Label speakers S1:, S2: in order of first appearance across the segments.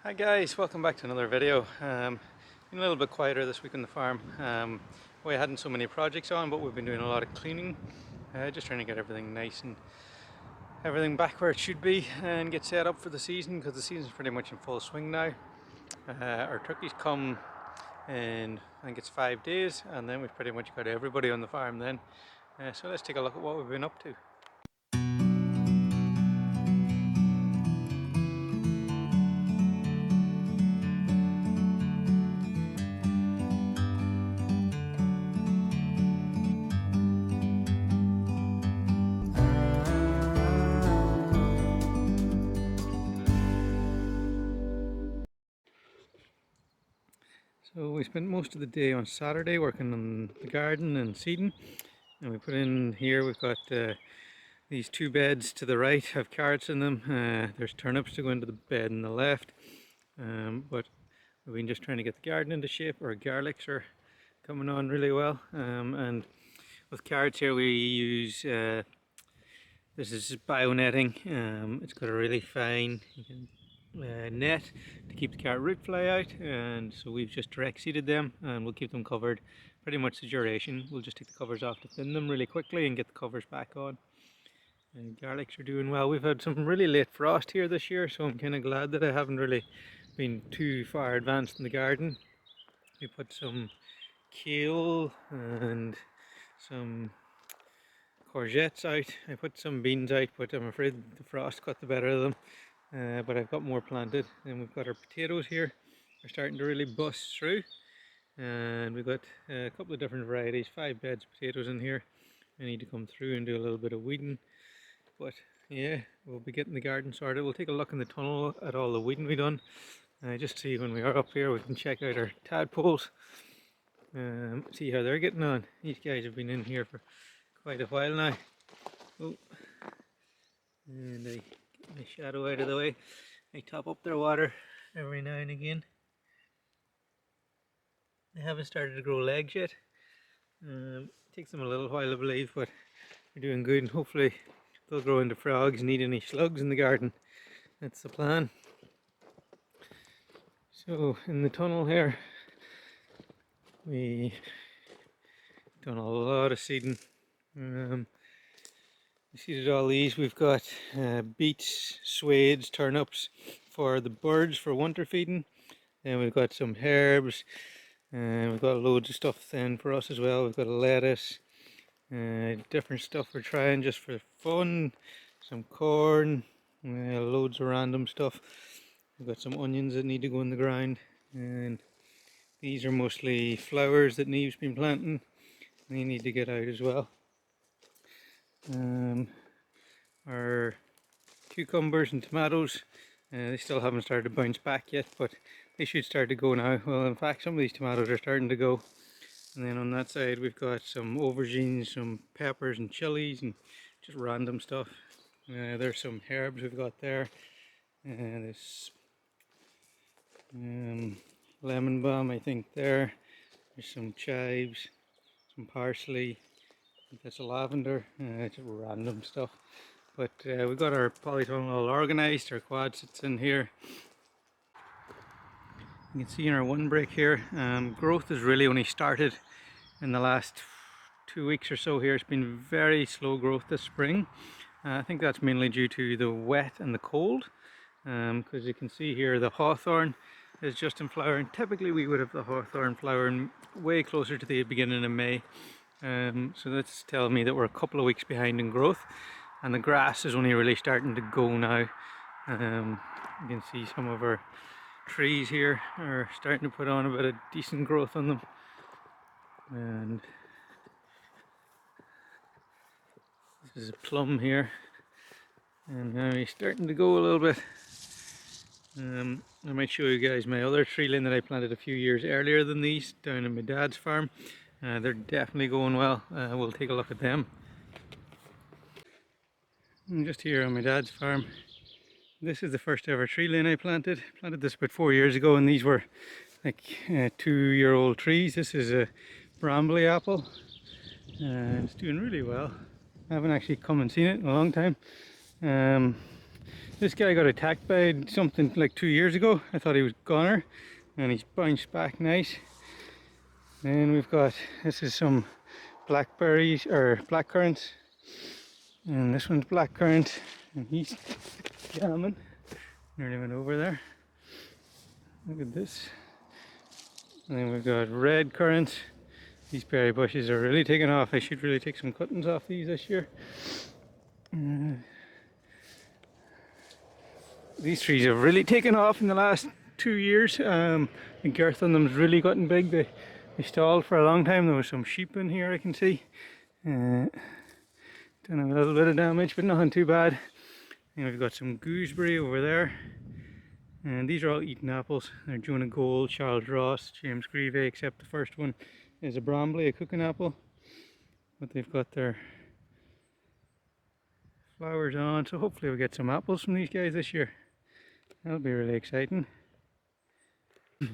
S1: Hi guys, welcome back to another video. Been a little bit quieter this week on the farm. We hadn't so many projects on, but we've been doing a lot of cleaning, just trying to get everything nice and everything back where it should be and get set up for the season, because the season's pretty much in full swing now. Our turkeys come in, I think it's 5 days, and then we've pretty much got everybody on the farm then. So let's take a look at what we've been up to. So we spent most of the day on Saturday working on the garden and seeding, and we put in here, we've got these two beds to the right have carrots in them. There's turnips to go into the bed on the left, but we've been just trying to get the garden into shape. Our garlics are coming on really well, and with carrots here we use this is bio netting. It's got a really fine net to keep the carrot root fly out, and so we've just direct seeded them, and we'll keep them covered pretty much the duration. We'll just take the covers off to thin them really quickly and get the covers back on. And garlics are doing well. We've had some really late frost here this year, so I'm kind of glad that I haven't really been too far advanced in the garden. We put some kale and some courgettes out. I put some beans out, but I'm afraid the frost got the better of them. But I've got more planted. And we've got our potatoes here. They're starting to really bust through. And we've got a couple of different varieties, 5 beds of potatoes in here. I need to come through and do a little bit of weeding. But yeah, we'll be getting the garden started. We'll take a look in the tunnel at all the weeding we've done. Just see when we are up here, we can check out our tadpoles. See how they're getting on. These guys have been in here for quite a while now. Oh, and I get my shadow out of the way. I top up their water every now and again. They haven't started to grow legs yet. Takes them a little while, I believe, but they're doing good, and hopefully they'll grow into frogs and eat any slugs in the garden. That's the plan. So in the tunnel here, we done a lot of seeding. We seeded all these. We've got beets, swades, turnips for the birds for winter feeding. Then we've got some herbs, and we've got loads of stuff then for us as well. We've got a lettuce, different stuff we're trying just for fun. Some corn, loads of random stuff. We've got some onions that need to go in the ground, and these are mostly flowers that Neve's been planting. They need to get out as well. Our cucumbers and tomatoes, they still haven't started to bounce back yet, but they should start to go now. Well, in fact, some of these tomatoes are starting to go. And then on that side we've got some aubergines, some peppers and chilies, and just random stuff. There's some herbs we've got there. This lemon balm, I think there. There's some chives, some parsley. I think that's a lavender. Just random stuff. But we've got our polytunnel all organised. Our quad sits in here. You can see in our windbreak here, growth has really only started in the last 2 weeks or so here. It's been very slow growth this spring. I think that's mainly due to the wet and the cold, because you can see here the hawthorn is just in flowering. Typically we would have the hawthorn flowering way closer to the beginning of May, so that's telling me that we're a couple of weeks behind in growth, and the grass is only really starting to go now. You can see some of our trees here are starting to put on a bit of decent growth on them, and this is a plum here, and now he's starting to go a little bit. I might show you guys my other tree line that I planted a few years earlier than these down in my dad's farm. They're definitely going well. We'll take a look at them. I'm just here on my dad's farm. This is the first ever tree line I planted. I planted this about 4 years ago, and these were like 2-year-old trees. This is a brambly apple, and it's doing really well. I haven't actually come and seen it in a long time. This guy got attacked by something like 2 years ago. I thought he was goner, and he's bounced back nice. Then we've got, this is some blackberries or blackcurrants, and this one's blackcurrant, and he's jamming. Nearly went over there. Look at this. And then we've got red currants. These berry bushes are really taking off. I should really take some cuttings off these this year. These trees have really taken off in the last 2 years. The girth on them has really gotten big. They stalled for a long time. There was some sheep in here, I can see. Done a little bit of damage, but nothing too bad. And we've got some gooseberry over there. And these are all eaten apples. They're Jonah Gold, Charles Ross, James Grieve, except the first one is a Bromley, a cooking apple. But they've got their flowers on, so hopefully we'll get some apples from these guys this year. That'll be really exciting. This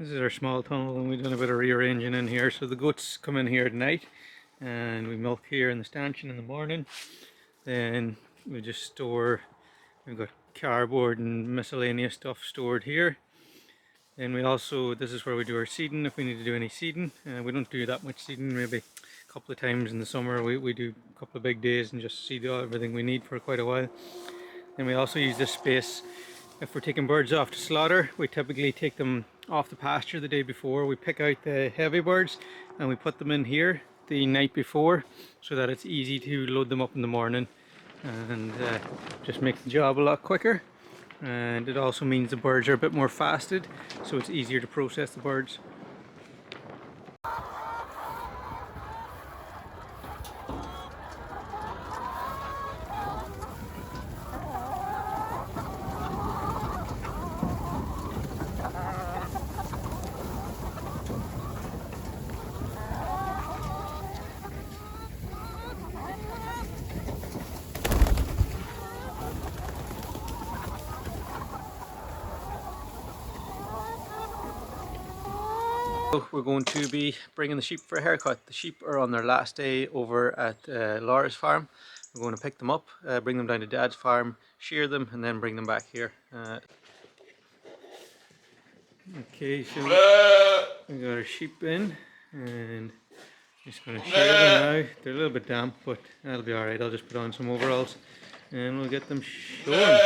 S1: is our small tunnel, and we've done a bit of rearranging in here. So the goats come in here at night, and we milk here in the stanchion in the morning. Then we just store, we've got cardboard and miscellaneous stuff stored here. Then we also, this is where we do our seeding if we need to do any seeding. We don't do that much seeding, maybe a couple of times in the summer. We do a couple of big days and just seed everything we need for quite a while. Then we also use this space if we're taking birds off to slaughter. We typically take them off the pasture the day before. We pick out the heavy birds and we put them in here the night before so that it's easy to load them up in the morning, and just makes the job a lot quicker. And it also means the birds are a bit more fasted, so it's easier to process the birds. We're going to be bringing the sheep for a haircut. The sheep are on their last day over at Laura's farm. We're going to pick them up, bring them down to Dad's farm, shear them, and then bring them back here. Okay, so we got our sheep in, and just going to shear them now. They're a little bit damp, but that'll be alright. I'll just put on some overalls and we'll get them shorn.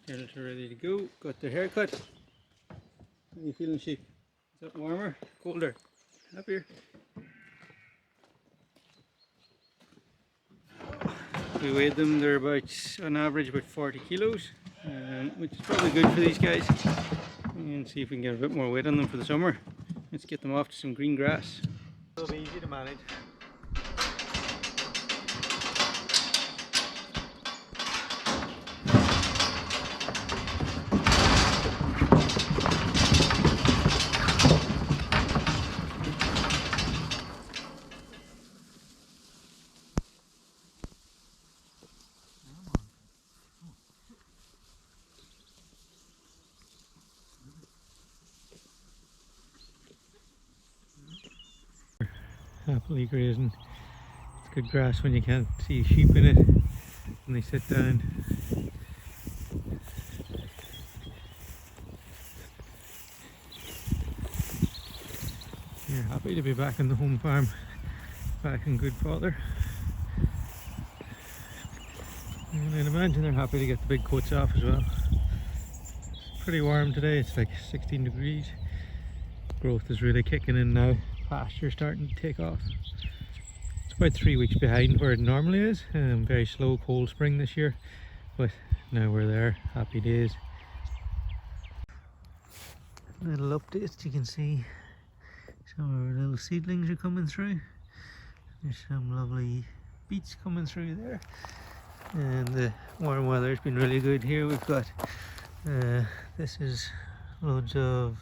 S1: Skeleton ready to go. Got their haircut. How are you feeling, sheep? Is that warmer? Colder? Happier? We weighed them. They're about, on average, about 40 kilos, which is probably good for these guys. And see if we can get a bit more weight on them for the summer. Let's get them off to some green grass. It'll be easy to manage. Happily grazing. It's good grass when you can't see sheep in it when they sit down. You're happy to be back on the home farm, back in good fodder. And I'd imagine they're happy to get the big coats off as well. It's pretty warm today, it's like 16 degrees. Growth is really kicking in now. Pasture's starting to take off. It's about 3 weeks behind where it normally is. Very slow cold spring this year, but now we're there. Happy days. Little updates, you can see some of our little seedlings are coming through. There's some lovely beets coming through there, and the warm weather's been really good here. We've got this is loads of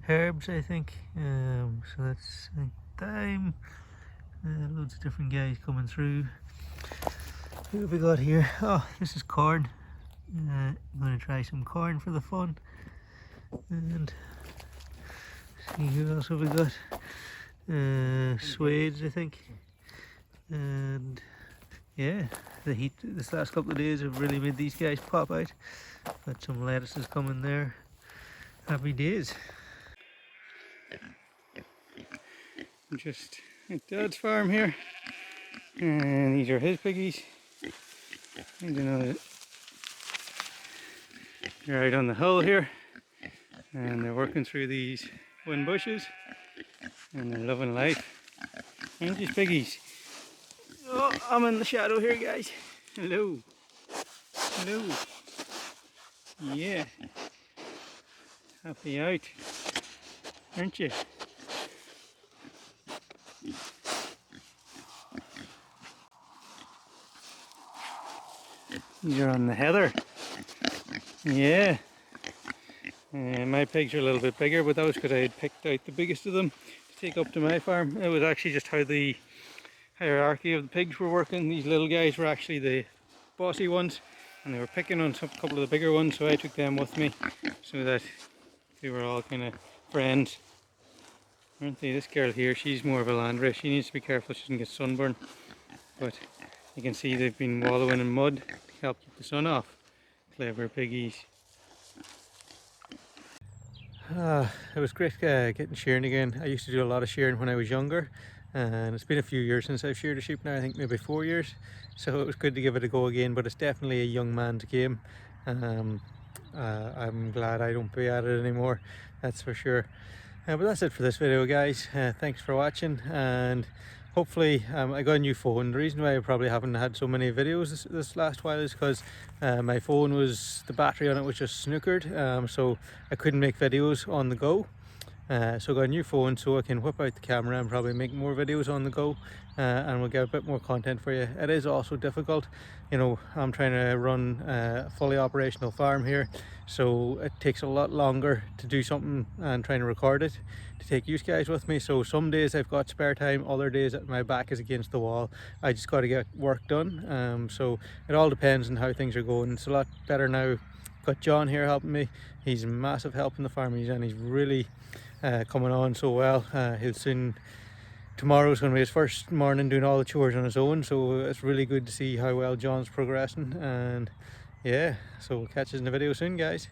S1: herbs, I think. So that's like thyme. Loads of different guys coming through. What have we got here? Oh, this is corn. I'm going to try some corn for the fun. And see who else have we got? Suede, I think. And yeah, the heat this last couple of days have really made these guys pop out. Got some lettuces coming there. Happy days. I'm just at Dad's farm here, and these are his piggies. I don't know, they're out on the hill here, and they're working through these whin bushes, and they're loving life. Aren't these piggies? Oh, I'm in the shadow here, guys. Hello. Hello. Yeah. Happy out, aren't you? You're on the heather. Yeah. My pigs are a little bit bigger, but that was because I had picked out the biggest of them to take up to my farm. It was actually just how the hierarchy of the pigs were working. These little guys were actually the bossy ones, and they were picking on a couple of the bigger ones, so I took them with me so that they were all kind of friends. Aren't they? This girl here, she's more of a landrace. She needs to be careful she doesn't get sunburn. But you can see they've been wallowing in mud to help keep the sun off. Clever piggies. It was great getting shearing again. I used to do a lot of shearing when I was younger, and it's been a few years since I've sheared a sheep now. I think maybe 4 years. So it was good to give it a go again, but it's definitely a young man's game. I'm glad I don't be at it anymore, that's for sure. But that's it for this video, guys. Thanks for watching, and hopefully I got a new phone. The reason why I probably haven't had so many videos this last while is because my phone the battery on it was just snookered, so I couldn't make videos on the go. So I got a new phone so I can whip out the camera and probably make more videos on the go, and we'll get a bit more content for you. It is also difficult, you know, I'm trying to run a fully operational farm here, so it takes a lot longer to do something and trying to record it to take you guys with me. So some days I've got spare time, other days my back is against the wall. I just got to get work done. So it all depends on how things are going. It's a lot better now. Got John here helping me. He's a massive help in the farm, and he's really coming on so well. Tomorrow's going to be his first morning doing all the chores on his own, so it's really good to see how well John's progressing. And yeah, so we'll catch you in the video soon, guys.